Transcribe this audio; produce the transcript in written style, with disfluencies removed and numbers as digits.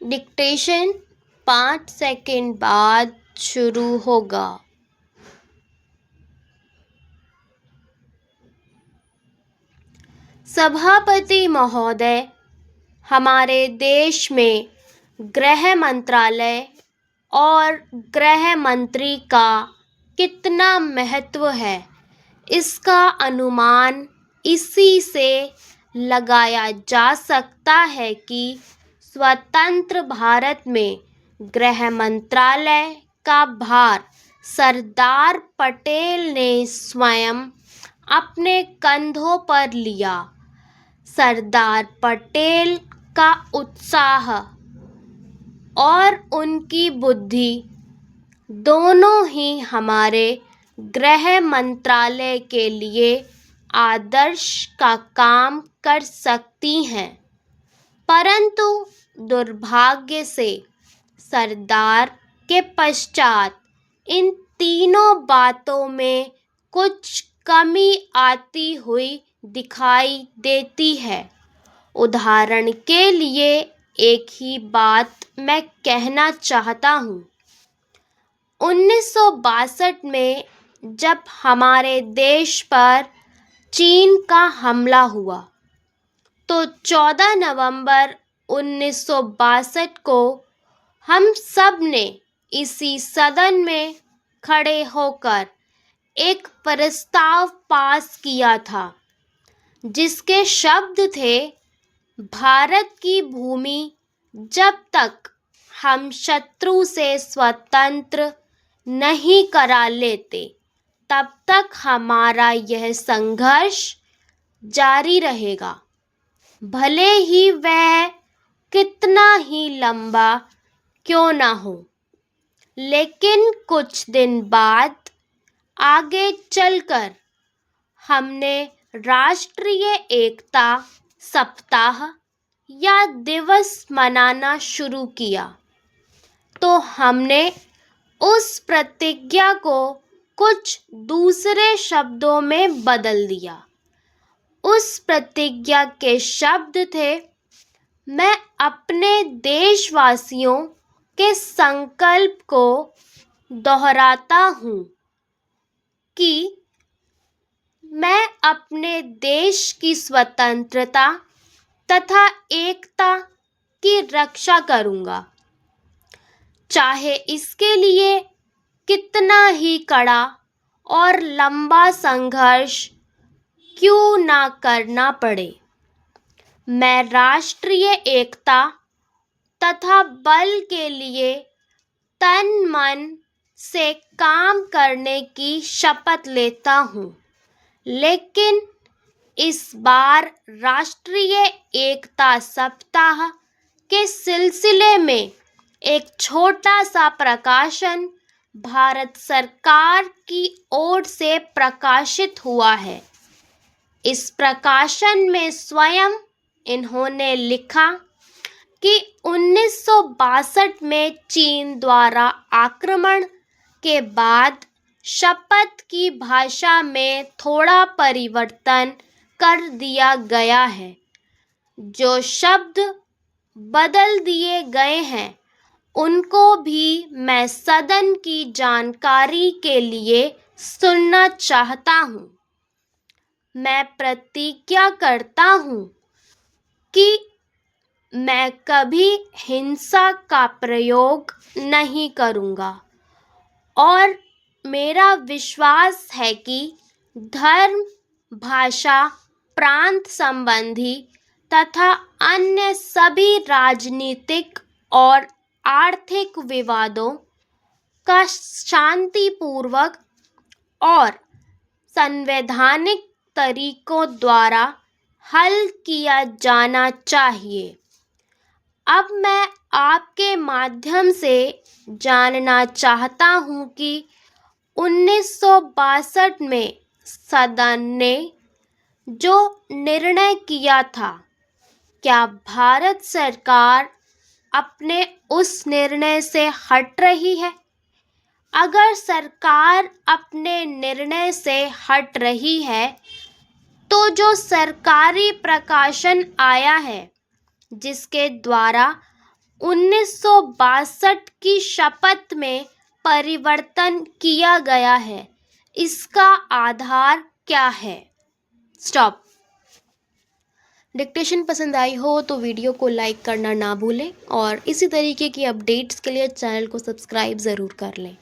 Dictation 5 second बाद शुरू होगा। सभापति महोदय, हमारे देश में गृह मंत्रालय और गृह मंत्री का कितना महत्व है, इसका अनुमान इसी से लगाया जा सकता है कि स्वतंत्र भारत में गृह मंत्रालय का भार सरदार पटेल ने स्वयं अपने कंधों पर लिया। सरदार पटेल का उत्साह और उनकी बुद्धि दोनों ही हमारे गृह मंत्रालय के लिए आदर्श का काम कर सकती हैं, परंतु दुर्भाग्य से सरदार के पश्चात इन तीनों बातों में कुछ कमी आती हुई दिखाई देती है। उदाहरण के लिए एक ही बात मैं कहना चाहता हूँ। 1962 में जब हमारे देश पर चीन का हमला हुआ तो 14 नवंबर 1962 को हम सब ने इसी सदन में खड़े होकर एक प्रस्ताव पास किया था, जिसके शब्द थे, भारत की भूमि जब तक हम शत्रु से स्वतंत्र नहीं करा लेते तब तक हमारा यह संघर्ष जारी रहेगा, भले ही वह कितना ही लंबा क्यों न हो। लेकिन कुछ दिन बाद आगे चलकर हमने राष्ट्रीय एकता सप्ताह या दिवस मनाना शुरू किया, तो हमने उस प्रतिज्ञा को कुछ दूसरे शब्दों में बदल दिया। उस प्रतिज्ञा के शब्द थे, मैं अपने देशवासियों के संकल्प को दोहराता हूँ कि मैं अपने देश की स्वतंत्रता तथा एकता की रक्षा करूँगा, चाहे इसके लिए कितना ही कड़ा और लंबा संघर्ष क्यों ना करना पड़े। मैं राष्ट्रीय एकता तथा बल के लिए तन मन से काम करने की शपथ लेता हूँ। लेकिन इस बार राष्ट्रीय एकता सप्ताह के सिलसिले में एक छोटा सा प्रकाशन भारत सरकार की ओर से प्रकाशित हुआ है। इस प्रकाशन में स्वयं इन्होंने लिखा कि 1962 में चीन द्वारा आक्रमण के बाद शपथ की भाषा में थोड़ा परिवर्तन कर दिया गया है। जो शब्द बदल दिए गए हैं उनको भी मैं सदन की जानकारी के लिए सुनना चाहता हूँ। मैं प्रतिज्ञा करता हूँ कि मैं कभी हिंसा का प्रयोग नहीं करूँगा और मेरा विश्वास है कि धर्म, भाषा, प्रांत संबंधी तथा अन्य सभी राजनीतिक और आर्थिक विवादों का शांतिपूर्वक और संवैधानिक तरीकों द्वारा हल किया जाना चाहिए। अब मैं आपके माध्यम से जानना चाहता हूँ कि 1962 में सदन ने जो निर्णय किया था, क्या भारत सरकार अपने उस निर्णय से हट रही है? अगर सरकार अपने निर्णय से हट रही है तो जो सरकारी प्रकाशन आया है जिसके द्वारा 1962 की शपथ में परिवर्तन किया गया है, इसका आधार क्या है? स्टॉप। डिक्टेशन पसंद आई हो तो वीडियो को लाइक करना ना भूलें और इसी तरीके की अपडेट्स के लिए चैनल को सब्सक्राइब ज़रूर कर लें।